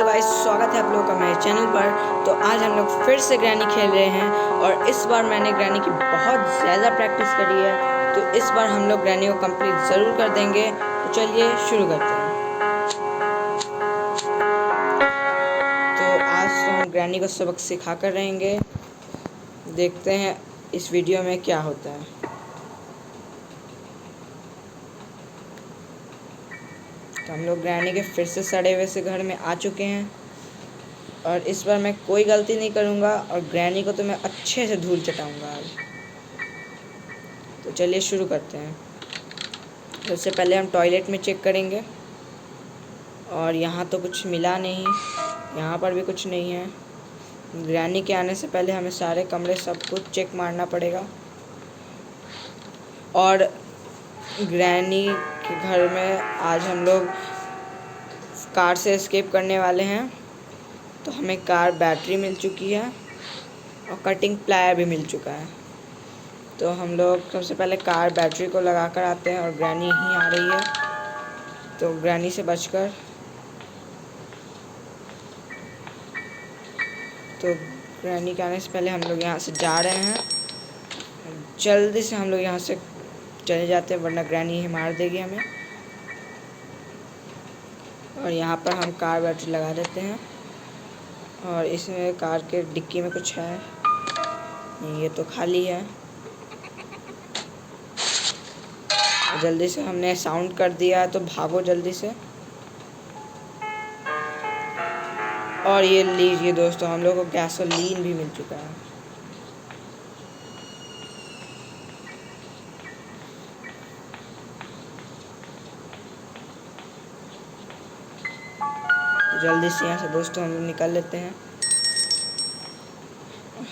Hello guys, स्वागत है आप लोगों का मेरे चैनल पर। तो आज हम लोग फिर से ग्रैनी खेल रहे हैं और इस बार मैंने ग्रैनी की बहुत ज़्यादा प्रैक्टिस करी है। तो इस बार हम लोग ग्रैनी को कंप्लीट ज़रूर कर देंगे। तो चलिए शुरू करते हैं। तो आज तो हम ग्रैनी को सबक सिखा कर रहेंगे। देखते हैं इस वीडियो में क्या होता है। तो हम लोग ग्रैनी के फिर से सड़े हुए से घर में आ चुके हैं और इस बार मैं कोई गलती नहीं करूँगा और ग्रैनी को तो मैं अच्छे से धूल चटाऊँगा आज। तो चलिए शुरू करते हैं। सबसे पहले हम टॉयलेट में चेक करेंगे और यहाँ तो कुछ मिला नहीं, यहाँ पर भी कुछ नहीं है। ग्रैनी के आने से पहले हमें सारे कमरे सब कुछ चेक मारना पड़ेगा। और ग्रैनी के घर में आज हम लोग कार से एस्केप करने वाले हैं। तो हमें कार बैटरी मिल चुकी है और कटिंग प्लायर भी मिल चुका है। तो हम लोग सबसे पहले कार बैटरी को लगा कर आते हैं और ग्रैनी यहीं आ रही है। तो ग्रैनी से बचकर तो ग्रैनी के आने से पहले हम लोग यहाँ से जा रहे हैं। जल्दी से हम लोग यहाँ से चले जाते हैं वरना ग्रैनी ही मार देगी हमें। और यहाँ पर हम कार बैटरी लगा देते हैं और इसमें कार के डिक्की में कुछ है नहीं, ये तो खाली है। जल्दी से हमने साउंड कर दिया है तो भागो जल्दी से। और ये लीजिए दोस्तों, हम लोग को गैसोलीन भी मिल चुका है। जल्दी से यहाँ से दोस्तों हम लोग निकल लेते हैं।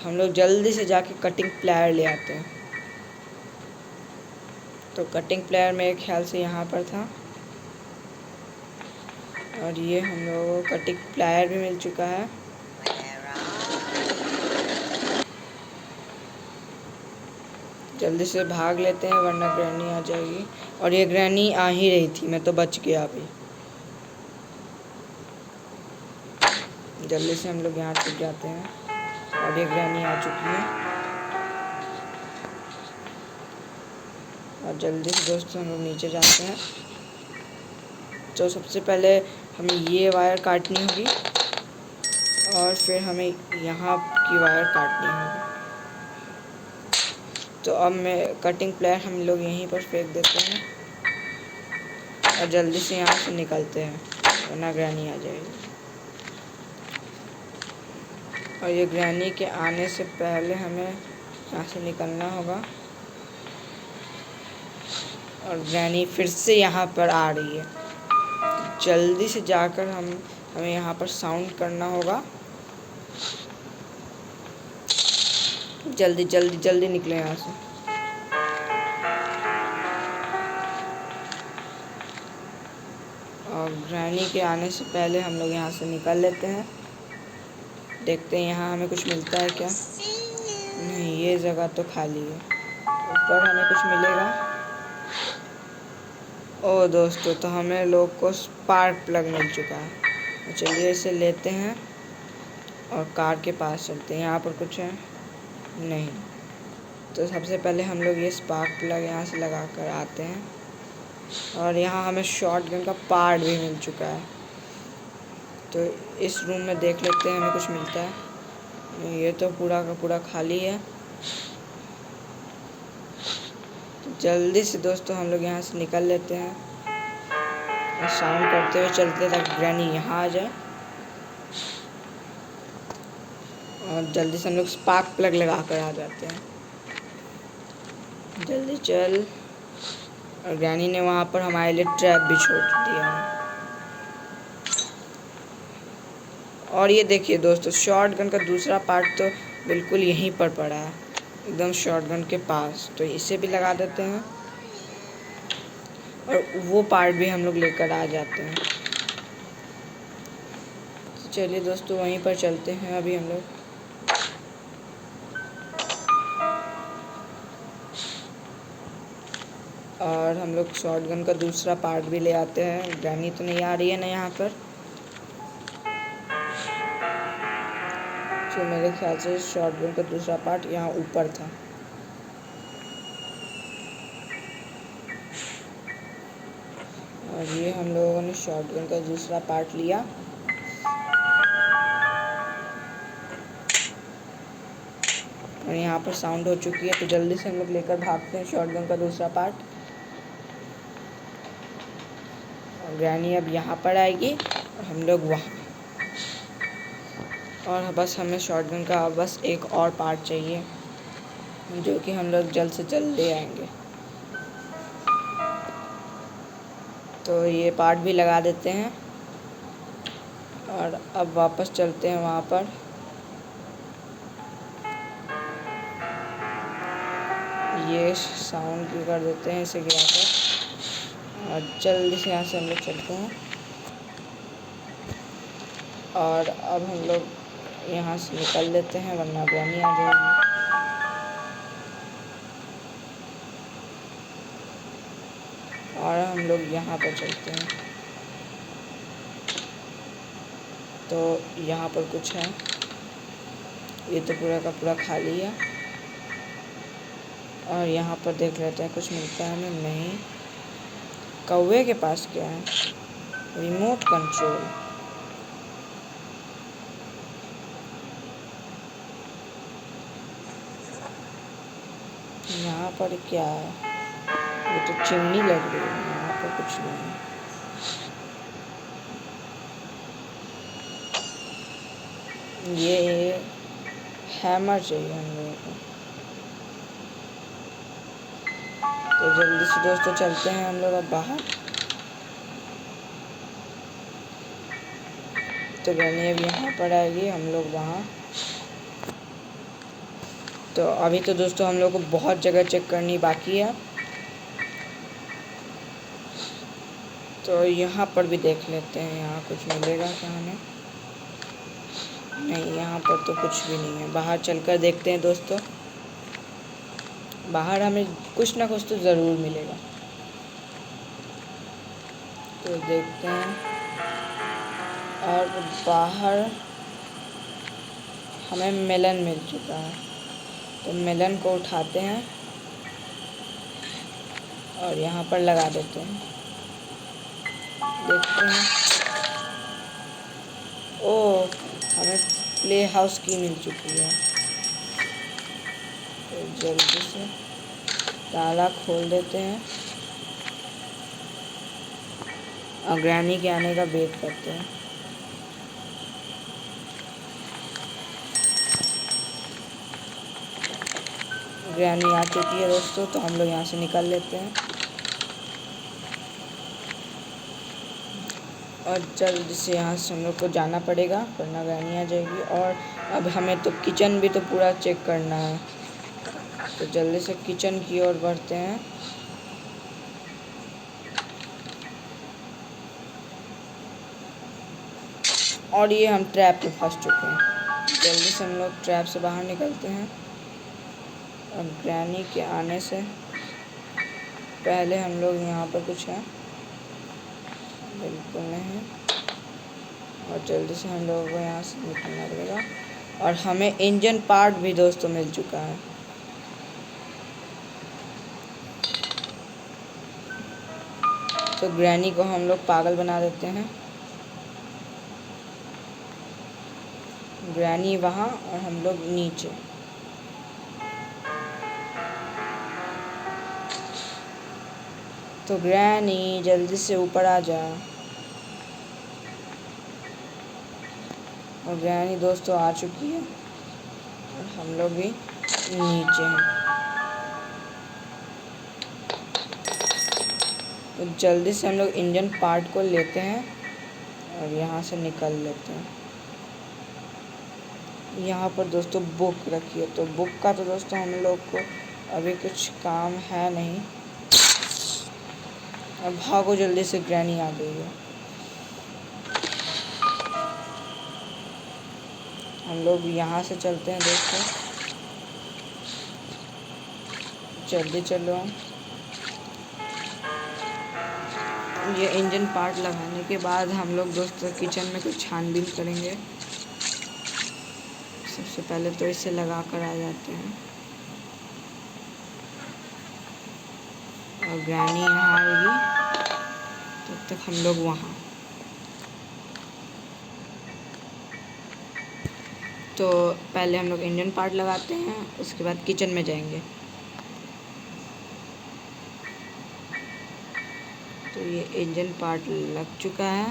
हम लोग जल्दी से जाके कटिंग प्लायर ले आते हैं। तो कटिंग प्लायर मेरे ख्याल से यहाँ पर था और ये हम लोगों को कटिंग प्लायर भी मिल चुका है। जल्दी से भाग लेते हैं वरना ग्रैनी आ जाएगी। और ये ग्रैनी आ ही रही थी, मैं तो बच गया अभी। जल्दी से हम लोग यहाँ छुप जाते हैं और ये ग्रैनी आ चुकी है। और जल्दी से दोस्तों हम लोग नीचे जाते हैं। तो सबसे पहले हमें ये वायर काटनी होगी और फिर हमें यहाँ की वायर काटनी होगी। तो अब मैं कटिंग प्लायर हम लोग यहीं पर फेंक देते हैं और जल्दी से यहाँ से निकलते हैं वरना ग्रैनी आ जाएगी। और ये ग्रैनी के आने से पहले हमें यहाँ से निकलना होगा। और ग्रैनी फिर से यहाँ पर आ रही है। जल्दी से जाकर हमें यहाँ पर साउंड करना होगा। जल्दी जल्दी जल्दी निकले यहाँ से। और ग्रैनी के आने से पहले हम लोग यहाँ से निकल लेते हैं। देखते हैं यहाँ हमें कुछ मिलता है क्या। नहीं, ये जगह तो खाली है। ऊपर हमें कुछ मिलेगा। ओ दोस्तों, तो हमें लोग को स्पार्क प्लग मिल चुका है। तो चलिए इसे लेते हैं और कार के पास चलते हैं। यहाँ पर कुछ है नहीं। तो सबसे पहले हम लोग ये स्पार्क प्लग यहाँ से लगा कर आते हैं। और यहाँ हमें शॉटगन का पार्ट भी मिल चुका है। तो इस रूम में देख लेते हैं हमें कुछ मिलता है। ये तो पूरा का पूरा खाली है। जल्दी से दोस्तों हम लोग यहाँ से निकल लेते हैं और साउंड करते हुए चलते तक ग्रैनी यहाँ आ जाए। और जल्दी से हम लोग स्पार्क प्लग लगा कर आ जाते हैं। जल्दी चल। और ग्रैनी ने वहाँ पर हमारे लिए ट्रैप भी छोड़ दिया है। और ये देखिए दोस्तों, शॉटगन का दूसरा पार्ट तो बिल्कुल यहीं पर पड़ा है, एकदम शॉटगन के पास। तो इसे भी लगा देते हैं और वो पार्ट भी हम लोग लेकर आ जाते हैं। तो चलिए दोस्तों वहीं पर चलते हैं अभी हम लोग। और हम लोग शॉटगन का दूसरा पार्ट भी ले आते हैं। ग्रैनी तो नहीं आ रही है ना यहाँ पर। तो मेरे ख्याल से शॉटगन का दूसरा पार्ट यहाँ ऊपर था। और ये हम लोगों ने शॉटगन का दूसरा पार्ट लिया। और यहाँ पर साउंड हो चुकी है, तो जल्दी से हम लोग लेकर भागते हैं शॉटगन का दूसरा पार्ट। और ग्रैनी अब यहाँ पर आएगी और हम लोग वहाँ। और बस हमें शॉटगन का बस एक और पार्ट चाहिए, जो कि हम लोग जल्द से जल्द ले आएंगे। तो ये पार्ट भी लगा देते हैं और अब वापस चलते हैं वहाँ पर। ये साउंड भी कर देते हैं इसे गिराकर। और जल्दी से यहाँ से हम लोग चलते हैं। और अब हम लोग यहाँ से निकल लेते हैं, वरना ग्रैनी आ जाएगी। और हम लोग यहाँ पर चलते हैं। तो यहाँ पर कुछ है, ये तो पूरा का पूरा खाली है। और यहाँ पर देख लेते हैं कुछ मिलता है हमें। नहीं, कौवे के पास क्या है? Remote control. यहाँ पर क्या है? ये तो चिमनी लग रही है, यहाँ पर कुछ नहीं है। ये हैमर चाहिए हम लोगों को। तो जल्दी से दोस्तों चलते हैं हम लोग अब बाहर। तो ग्रैनी अब यहाँ पर आएगी, हम लोग वहाँ। तो अभी तो दोस्तों हम लोग को बहुत जगह चेक करनी बाकी है। तो यहाँ पर भी देख लेते हैं, यहाँ कुछ मिलेगा क्या हमें? नहीं, यहाँ पर तो कुछ भी नहीं है। बाहर चलकर देखते हैं दोस्तों, बाहर हमें कुछ ना कुछ तो ज़रूर मिलेगा। तो देखते हैं। और बाहर हमें मेलन मिल चुका है, तो मेलन को उठाते हैं और यहाँ पर लगा देते हैं। देखते हैं। ओह, हमें प्ले हाउस की मिल चुकी है। तो जल्दी से ताला खोल देते हैं और ग्रैनी के आने का वेट करते हैं। ग्रैनी आ चुकी है दोस्तों, तो हम लोग यहाँ से निकल लेते हैं और जल्दी से यहाँ से हम लोग को जाना पड़ेगा, वरना ग्रैनी आ जाएगी। और अब हमें तो किचन भी तो पूरा चेक करना है, तो जल्दी से किचन की ओर बढ़ते हैं। और ये हम ट्रैप में फंस चुके हैं। जल्दी से हम लोग ट्रैप से बाहर निकलते हैं और ग्रैनी के आने से पहले हम लोग यहाँ पर कुछ है, बिल्कुल नहीं। और जल्दी से हम लोगों को यहाँ से निकलना पड़ेगा। और हमें इंजन पार्ट भी दोस्तों मिल चुका है। तो ग्रैनी को हम लोग पागल बना देते हैं। ग्रैनी वहाँ और हम लोग नीचे। तो ग्रैनी जल्दी से ऊपर आ जा। और ग्रैनी दोस्तों आ चुकी है और हम लोग भी नीचे हैं। तो जल्दी से हम लोग इंजन पार्ट को लेते हैं और यहाँ से निकल लेते हैं। यहाँ पर दोस्तों बुक रखी है, तो बुक का तो दोस्तों हम लोग को अभी कुछ काम है नहीं। अब भागो जल्दी से, ग्रैनी आ गई है। हम लोग यहाँ से चलते हैं दोस्तों, जल्दी चलो। ये इंजन पार्ट लगाने के बाद हम लोग दोस्तों किचन में कुछ छानबीन करेंगे। सबसे पहले तो इसे लगा कर आ जाते हैं और ग्रैनी यहाँ आएगी, तब तक हम लोग वहाँ। तो पहले हम लोग इंजन पार्ट लगाते हैं, उसके बाद किचन में जाएंगे। तो ये इंजन पार्ट लग चुका है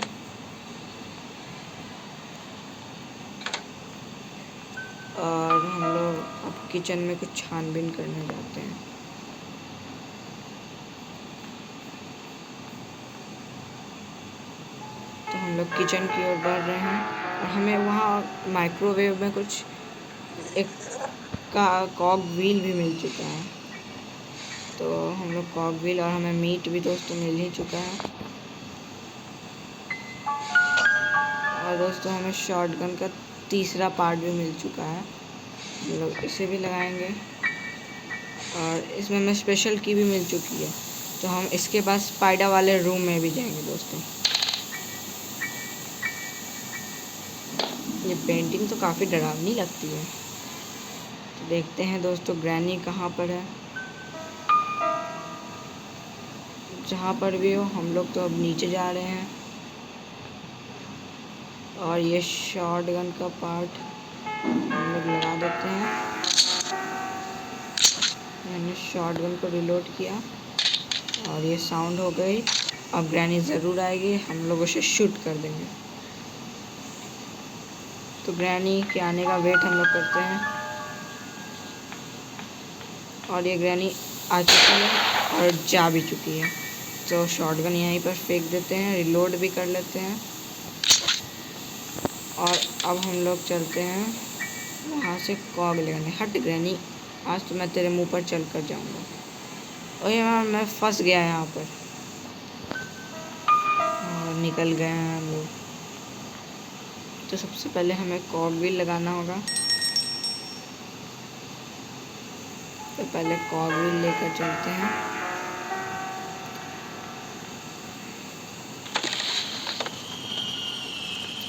और हम लोग अब किचन में कुछ छानबीन करने जाते हैं। तो हम लोग किचन की ओर बढ़ रहे हैं और हमें वहाँ माइक्रोवेव में कुछ एक कॉग व्हील भी मिल चुका है। तो हम लोग कॉग व्हील और हमें मीट भी दोस्तों मिल ही चुका है। और दोस्तों हमें शॉटगन का तीसरा पार्ट भी मिल चुका है, हम लोग इसे भी लगाएंगे। और इसमें हमें स्पेशल की भी मिल चुकी है, तो हम इसके बाद स्पाइडर वाले रूम में भी जाएंगे दोस्तों। ये पेंटिंग तो काफ़ी डरावनी लगती है। तो देखते हैं दोस्तों ग्रैनी कहाँ पर है। जहाँ पर भी हो हम लोग तो अब नीचे जा रहे हैं। और ये शॉटगन का पार्ट हम लोग लगा देते हैं। मैंने शॉटगन को रिलोड किया और ये साउंड हो गई। अब ग्रैनी ज़रूर आएगी, हम लोग उसे शूट कर देंगे। तो ग्रैनी के आने का वेट हम लोग करते हैं और ये ग्रैनी आ चुकी है और जा भी चुकी है। तो शॉटगन यहीं पर फेंक देते हैं, रिलोड भी कर लेते हैं और अब हम लोग चलते हैं वहाँ से कॉग लेने। हट ग्रैनी, आज तो मैं तेरे मुंह पर चल कर जाऊँगा। और यार मैं फंस गया यहाँ पर और निकल गए हैं हम लोग। तो सबसे पहले हमें कॉग व्हील लगाना होगा। तो पहले कॉग व्हील लेकर चलते हैं।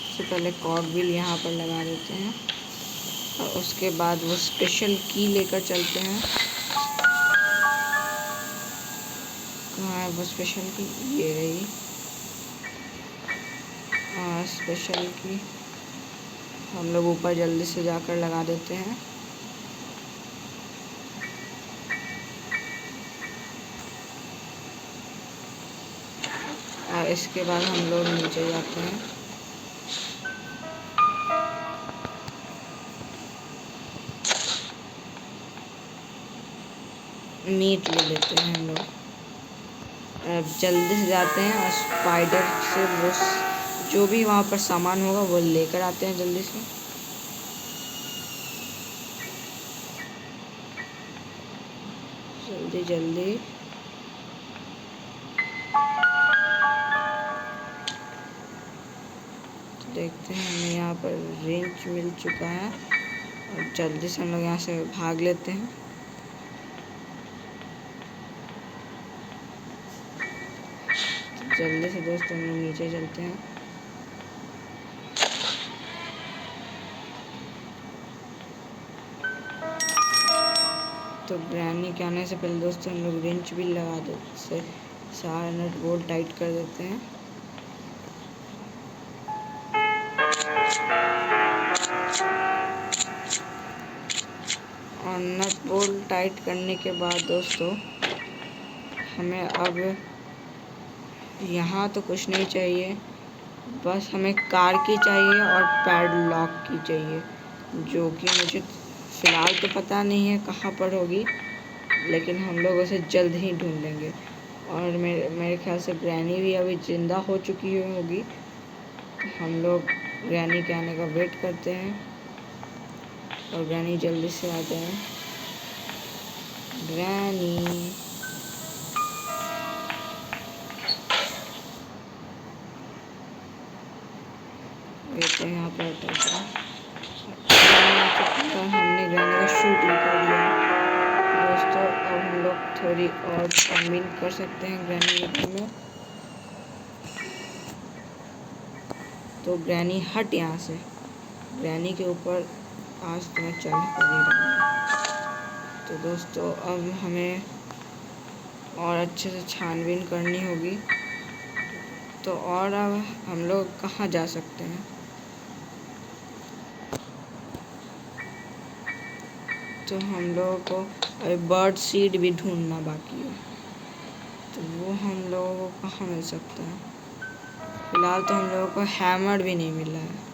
सबसे पहले कॉग व्हील यहाँ पर लगा देते हैं और उसके बाद वो स्पेशल की लेकर चलते हैं। कहाँ है वो स्पेशल की? ये रही स्पेशल की। हम लोग ऊपर जल्दी से जाकर लगा देते हैं। और इसके बाद हम लोग नीचे जाते हैं। मीट ले लेते हैं हम लोग। अब जल्दी से जाते हैं और स्पाइडर से वो जो भी वहाँ पर सामान होगा वो लेकर आते हैं जल्दी से। जल्दी जल्दी। तो देखते हैं हमें यहाँ पर रेंच मिल चुका है और जल्दी से हम लोग यहाँ से भाग लेते हैं। तो जल्दी से दोस्तों हम लोग नीचे चलते हैं। तो ग्रैनी के आने से पहले दोस्तों हम लोग रेंच भी लगा देते से सारा नट बोल्ट टाइट कर देते हैं। और नट बोल्ट टाइट करने के बाद दोस्तों हमें अब यहाँ तो कुछ नहीं चाहिए, बस हमें कार की चाहिए और पैडलॉक की चाहिए, जो कि मुझे फ़िलहाल तो पता नहीं है कहाँ पर होगी, लेकिन हम लोग उसे जल्द ही ढूंढ लेंगे। और मेरे ख्याल से ग्रैनी भी अभी ज़िंदा हो चुकी होगी। तो हम लोग ग्रैनी के आने का वेट करते हैं और ग्रैनी जल्दी से आ जाए। ग्रैनी तो यहाँ पर हमने ग्रैनी को शूट भी कर लिया दोस्तों। अब हम लोग थोड़ी और छानबीन कर सकते हैं ग्रैनी में। तो ग्रैनी हट यहाँ से। ग्रैनी के ऊपर आज तो मैं चल कर ही रहूँगा। तो दोस्तों अब हमें और अच्छे से छानबीन करनी होगी। तो और अब हम लोग कहाँ जा सकते हैं? तो हम लोगों को अभी बर्ड सीड भी ढूंढना बाकी है। तो वो हम लोगों को कहाँ मिल सकता है? फिलहाल तो हम लोगों को हैमर भी नहीं मिला है।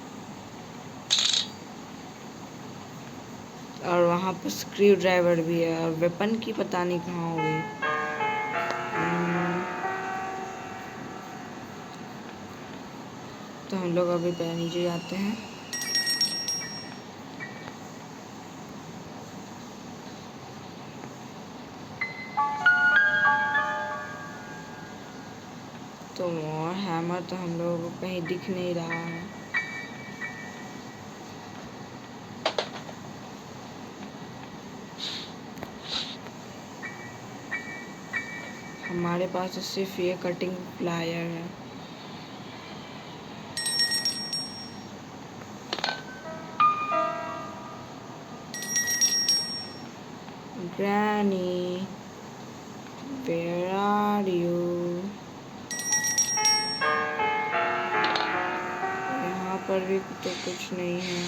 और वहाँ पर स्क्रू ड्राइवर भी है और वेपन की पता नहीं कहाँ होगी। तो हम लोग अभी पहले नीचे जाते हैं। तो और हैमर तो हम लोगों को कहीं दिख नहीं रहा है। हमारे पास तो सिर्फ ये कटिंग प्लायर है। Granny, where are you? यहाँ पर भी तो कुछ नहीं है।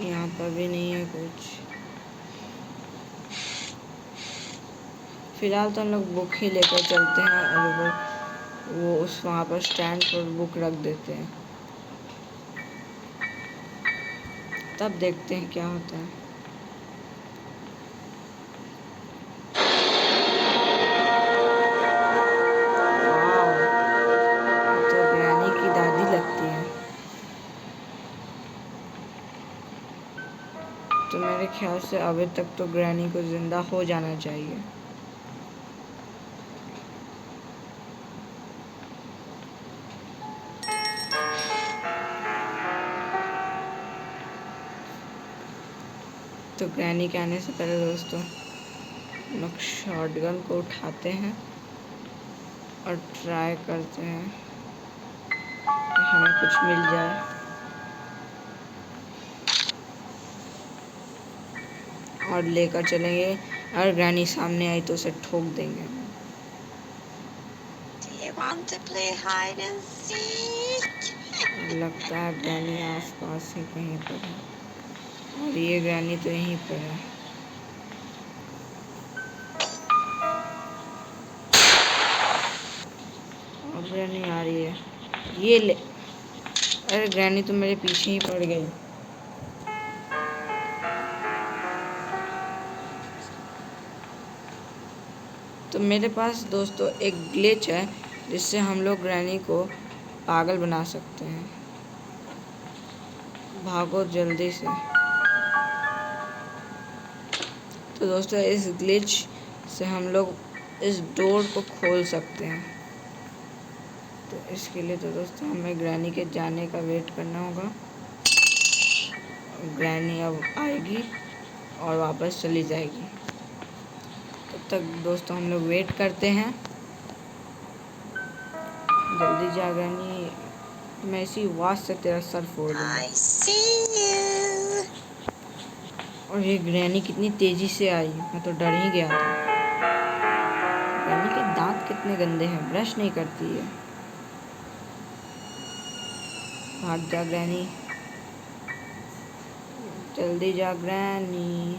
यहाँ पर भी नहीं है कुछ। फिलहाल तो हम लोग बुक ही लेकर चलते हैं और वो उस वहाँ पर स्टैंड पर बुक रख देते हैं। तब देखते हैं क्या होता है। तो ग्रैनी की दादी लगती है। तो मेरे ख्याल से अभी तक तो ग्रैनी को जिंदा हो जाना चाहिए। तो ग्रैनी के आने से पहले दोस्तों हम लोग शॉटगन को उठाते हैं और ट्राई करते हैं कि हमें कुछ मिल जाए। और लेकर चलेंगे। अगर ग्रैनी सामने आई तो उसे ठोक देंगे। लगता है ग्रैनी आसपास ही कहीं पर है। और ये ग्रैनी तो यहीं पर है। अब ग्रैनी आ रही है। ये ले। अरे ग्रैनी तो मेरे पीछे ही पड़ गई। तो मेरे पास दोस्तों एक ग्लिच है जिससे हम लोग ग्रैनी को पागल बना सकते हैं। भागो जल्दी से। तो दोस्तों इस ग्लिच से हम लोग इस डोर को खोल सकते हैं। तो इसके लिए तो दोस्तों हमें ग्रैनी के जाने का वेट करना होगा। ग्रैनी अब आएगी और वापस चली जाएगी। तब तक दोस्तों हम लोग वेट करते हैं। जल्दी जा ग्रैनी, मैं इसी आवाज से तेरा सर फोड़ दूंगा। और ये ग्रैनी कितनी तेजी से आई, मैं तो डर ही गया था। ग्रैनी के दांत कितने गंदे हैं, ब्रश नहीं करती है। भाग जा ग्रैनी, जल्दी जा ग्रैनी।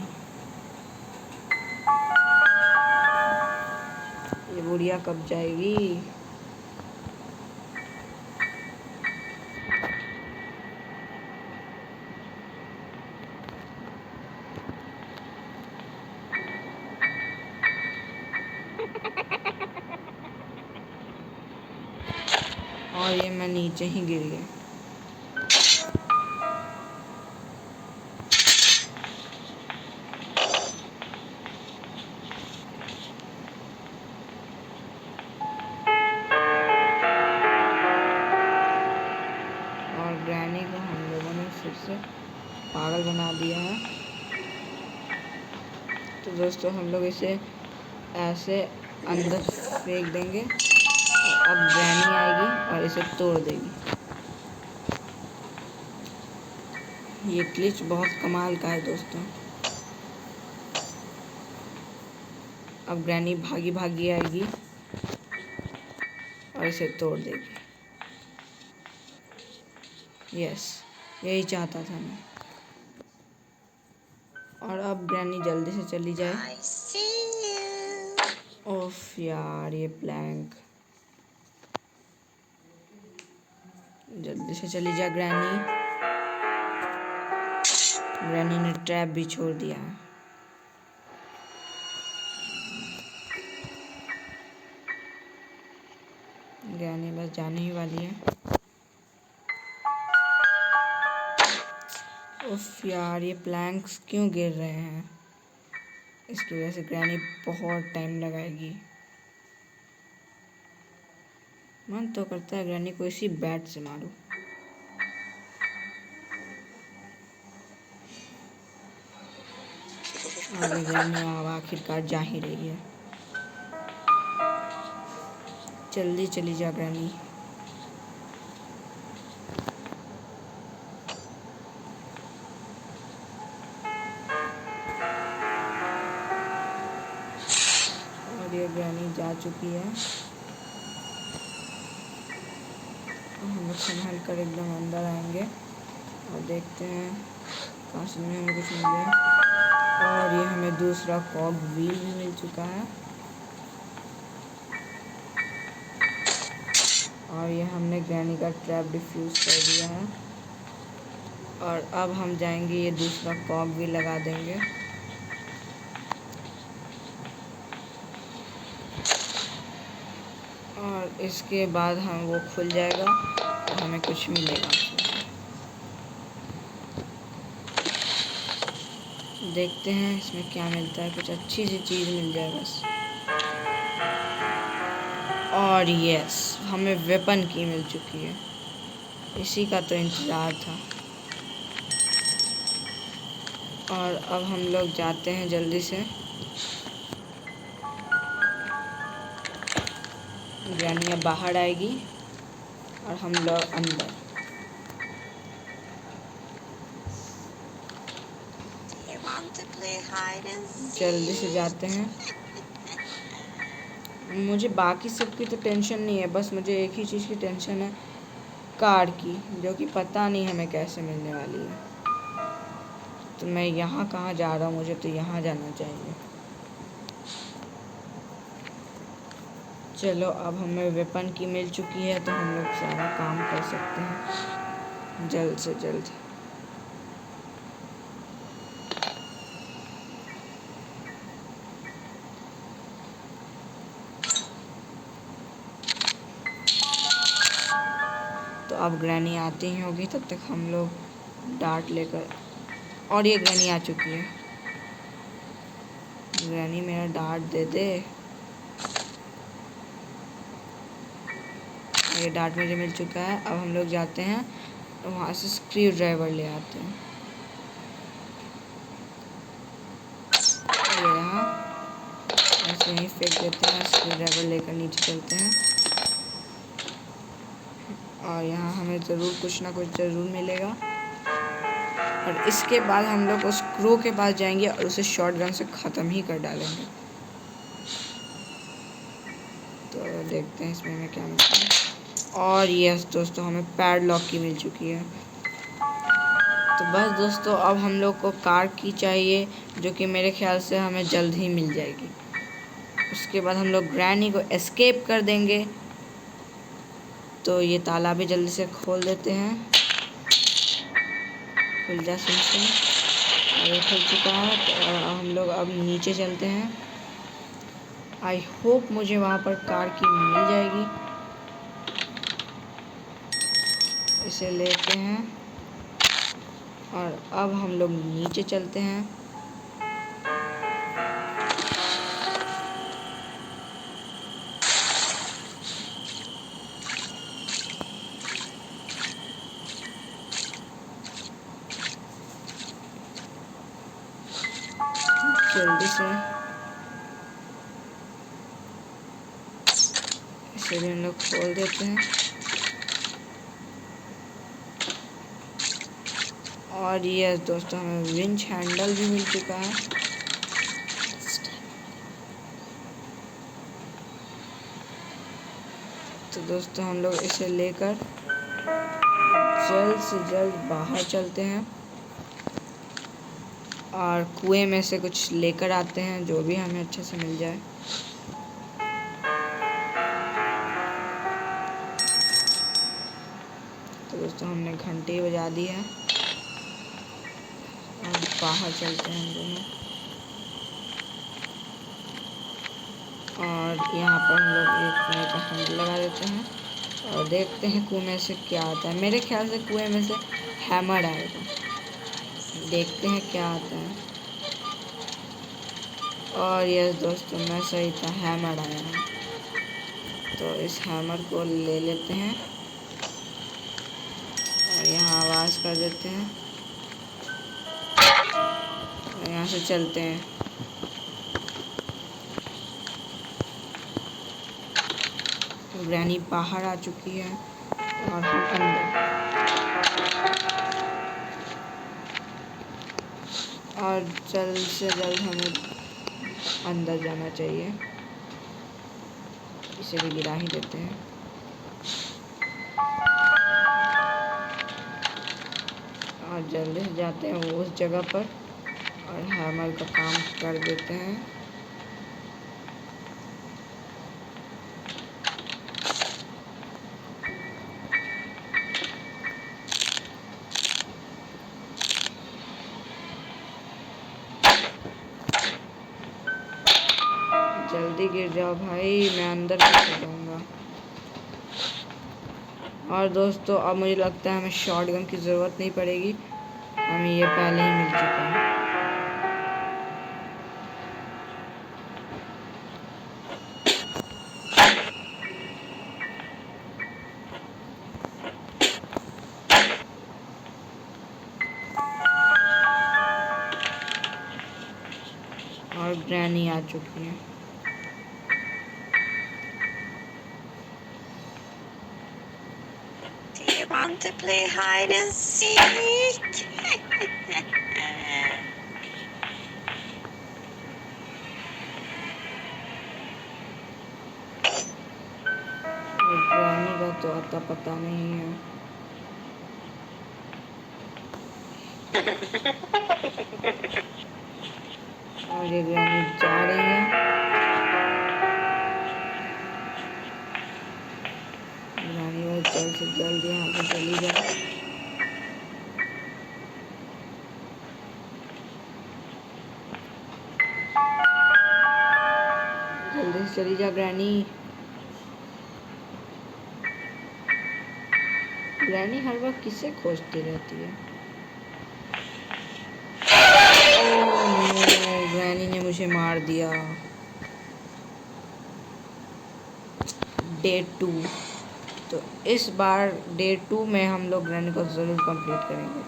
ये बुढ़िया कब जाएगी? और ये मैं नीचे ही गिर गया। और ग्रैनी को हम लोगों ने फिर से पागल बना दिया है। तो दोस्तों हम लोग इसे ऐसे अंदर फेंक देंगे और अब ग्रैनी आएगी और इसे तोड़ देगी। ये ग्लिच बहुत कमाल का है दोस्तों। अब ग्रैनी भागी भागी आएगी और इसे तोड़ देगी। यस, यही चाहता था मैं। और अब ग्रैनी जल्दी से चली जाए। ओफ यार, ये प्लैंक। जल्दी से चली जा ग्रैनी। ग्रैनी ने ट्रैप भी छोड़ दिया है। ग्रैनी बस जाने ही वाली है। उफ यार, ये प्लैंक्स क्यों गिर रहे हैं? इसकी वजह से ग्रैनी बहुत टाइम लगाएगी। मन तो करता है ग्रैनी को इसी बैट से मारूं। अरे ग्रैनी अब आखिरकार जा ही रही है। जल्दी चली जा ग्रैनी। और ये ग्रैनी जा चुकी है। हम लोग संभाल कर एकदम अंदर आएंगे और देखते हैं काश में हमें कुछ मिल जाए। और ये हमें दूसरा कॉग व्हील भी मिल चुका है। और ये हमने ग्रैनी का ट्रैप डिफ्यूज कर दिया है। और अब हम जाएंगे, ये दूसरा कॉग भी लगा देंगे। और इसके बाद हम वो खुल जाएगा और हमें कुछ मिलेगा। देखते हैं इसमें क्या मिलता है। कुछ अच्छी सी चीज़ मिल जाए बस। और यस, हमें वेपन की मिल चुकी है। इसी का तो इंतज़ार था। और अब हम लोग जाते हैं जल्दी से। ग्रैनी अब बाहर आएगी और हम लोग अंदर। जल्दी से जाते हैं। मुझे बाकी सब की तो टेंशन नहीं है, बस मुझे एक ही चीज़ की टेंशन है, कार की, जो कि पता नहीं हमें कैसे मिलने वाली है। तो मैं यहाँ कहाँ जा रहा हूँ? मुझे तो यहाँ जाना चाहिए। चलो, अब हमें वेपन की मिल चुकी है तो हम लोग सारा काम कर सकते हैं जल्द से जल्द। तो अब ग्रैनी आती ही होगी, तब तक हम लोग डार्ट लेकर। और ये ग्रैनी आ चुकी है। ग्रैनी मेरा डार्ट दे दे। ये डार्ट मुझे मिल चुका है। अब हम लोग जाते हैं वहाँ से स्क्रू ड्राइवर ले आते हैं। ये यहाँ ऐसे ही फेंक देते हैं। स्क्रू ड्राइवर लेकर नीचे चलते हैं। और यहाँ हमें ज़रूर कुछ ना कुछ ज़रूर मिलेगा। और इसके बाद हम लोग उस क्रो के पास जाएंगे और उसे शॉटगन से ख़त्म ही कर डालेंगे। तो देखते हैं इसमें हमें क्या मिलता है। और यस दोस्तों, हमें पैडलॉक की मिल चुकी है। तो बस दोस्तों, अब हम लोग को कार की चाहिए, जो कि मेरे ख्याल से हमें जल्द ही मिल जाएगी। उसके बाद हम लोग ग्रैनी को एस्केप कर देंगे। तो ये ताला भी जल्दी से खोल देते हैं। खुल जा सिम। और ये खुल चुका है। तो हम लोग अब नीचे चलते हैं। आई होप मुझे वहाँ पर कार की मिल जाएगी। इसे लेते हैं और अब हम लोग नीचे चलते हैं। जल्दी से इसे भी हम लोग खोल देते हैं। और ये दोस्तों हमें विंच हैंडल भी मिल चुका है। तो दोस्तों हम लोग इसे लेकर जल्द से जल्द बाहर चलते हैं और कुएं में से कुछ लेकर आते हैं, जो भी हमें अच्छे से मिल जाए। तो दोस्तों हमने घंटी बजा दी है और बाहर चलते हैं हम दोनों। और यहाँ पर हम लोग एक कुएं का हैंडल लगा देते हैं और देखते हैं कुएं में से क्या आता है। मेरे ख्याल से कुएं में से हैमर आएगा, देखते हैं क्या आता है। और यस दोस्तों, मैं सही था, हैमर आया है। तो इस हैमर को ले लेते हैं और यहाँ आवाज़ कर देते हैं और यहाँ से चलते हैं। तो ग्रैनी बाहर आ चुकी है और हम अंदर, और जल्द से जल्द हमें अंदर जाना चाहिए। इसे भी गिरा ही देते हैं। और जल्दी से जाते हैं वो उस जगह पर और हैमर का काम कर देते हैं। जल्दी गिर जाओ भाई, मैं अंदर कैसे जाऊँगा। और दोस्तों अब मुझे लगता है हमें शॉटगन की ज़रूरत नहीं पड़ेगी, हमें ये पहले ही मिल चुका है। और ग्रैनी आ चुकी है। Do you want to play hide and seek? और ग्रैनी का तो आता पता नहीं है। और ये ग्रैनी जा रही है। ग्रैनी बस जल्द से जल्द यहाँ से चली जाए। जल्दी से चली जा ग्रैनी। ग्रैनी हर वक्त किसे खोजती रहती है। ओह नो, ग्रैनी ने मुझे मार दिया। डे 2। तो इस बार डे 2 में हम लोग ग्रैनी को ज़रूर कंप्लीट करेंगे।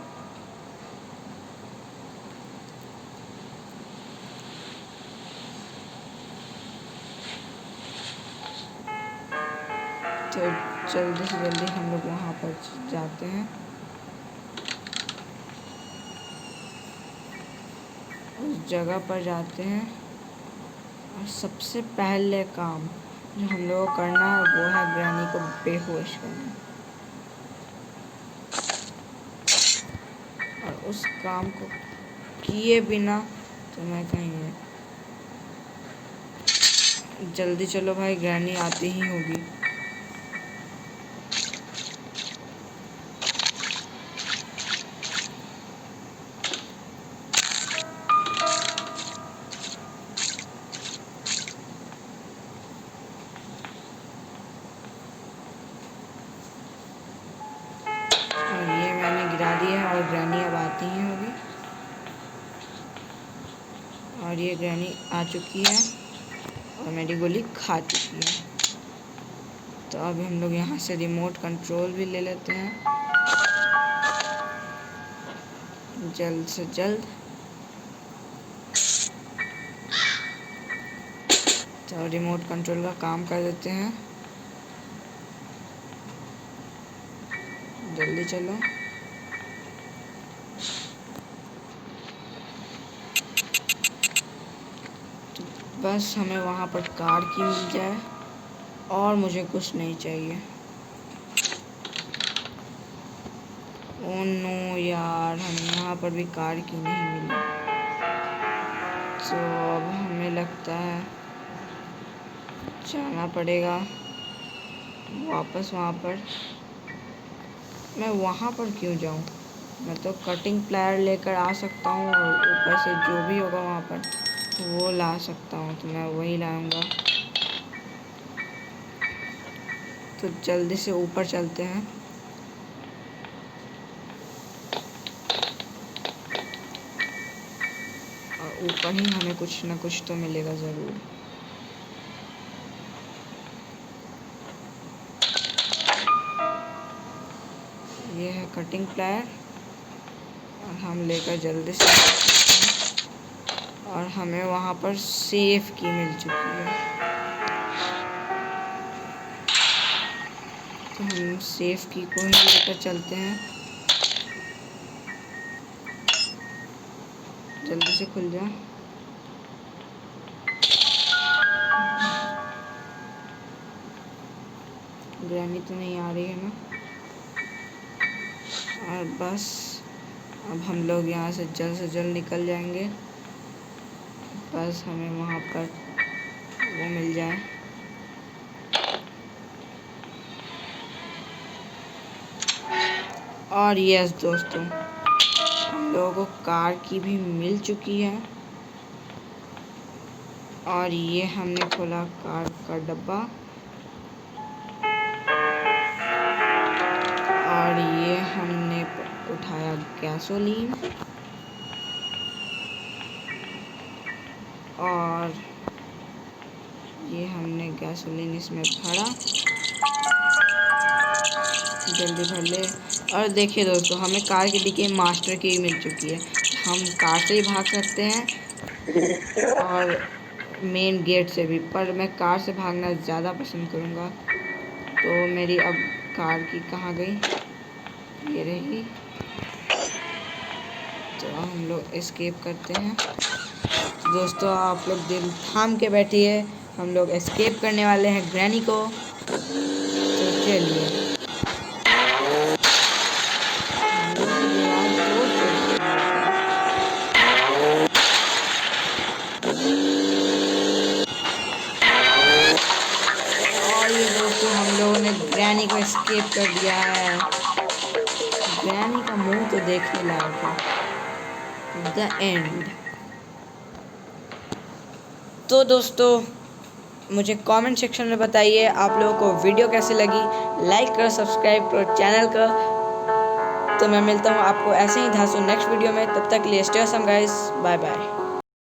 तो जल्दी से जल्दी हम लोग वहाँ पर जाते हैं। उस जगह पर जाते हैं और सबसे पहले काम जो हम लोग को करना है वो है ग्रैनी को बेहोश करना। और उस काम को किए बिना तो मैं कहीं नहीं। जल्दी चलो भाई, ग्रैनी आती ही होगी। और ये मैंने गिरा दिया है और ग्रैनी अब आती ही होगी। और ये ग्रैनी आ चुकी है और मेरी गोली खा चुकी है। तो अब हम लोग यहाँ से रिमोट कंट्रोल भी ले लेते हैं जल्द से जल्द। तो रिमोट कंट्रोल का काम कर देते हैं। जल्दी चलो। बस हमें वहाँ पर कार की मिल जाए और मुझे कुछ नहीं चाहिए। ओह नो यार, हमें यहाँ पर भी कार की नहीं मिली। तो अब हमें लगता है जाना पड़ेगा वापस वहाँ पर। मैं वहाँ पर क्यों जाऊँ? मैं तो कटिंग प्लायर लेकर आ सकता हूँ और ऊपर से जो भी होगा वहाँ पर वो ला सकता हूँ, तो मैं वही लाऊंगा। तो जल्दी से ऊपर चलते हैं। और ऊपर ही हमें कुछ ना कुछ तो मिलेगा ज़रूर। ये है कटिंग प्लायर और हम लेकर जल्दी से, और हमें वहाँ पर सेफ की मिल चुकी है। तो हम सेफ की को ही लेकर चलते हैं। जल्दी से खुल जा। ग्रैनी तो नहीं आ रही है ना? और बस अब हम लोग यहाँ से जल्द निकल जाएंगे। बस हमें वहाँ पर वो मिल जाए। और यस दोस्तों, हम लोगों को कार की भी मिल चुकी है। और ये हमने खोला कार का डब्बा और ये हमने उठाया गैसोलीन और ये हमने गैसोलीन इसमें भरा। जल्दी भर ले। और देखिए दोस्तों, हमें कार की डिक्की मास्टर की मिल चुकी है। हम कार से ही भाग सकते हैं और मेन गेट से भी, पर मैं कार से भागना ज़्यादा पसंद करूँगा। तो मेरी अब कार की कहाँ गई? ये रही। तो हम लोग एस्केप करते हैं। तो दोस्तों आप लोग दिल थाम के बैठिए, हम लोग एस्केप करने वाले हैं ग्रैनी को। तो चलिए। और ये दोस्तों हम लोगों ने ग्रैनी को एस्केप कर दिया है। ग्रैनी का मुंह तो देखने लायक है। The end. तो दोस्तों मुझे कमेंट सेक्शन में बताइए आप लोगों को वीडियो कैसी लगी। लाइक करो, सब्सक्राइब करो चैनल का। तो मैं मिलता हूँ आपको ऐसे ही धांसू नेक्स्ट वीडियो में। तब तक के लिए stay awesome guys, bye bye.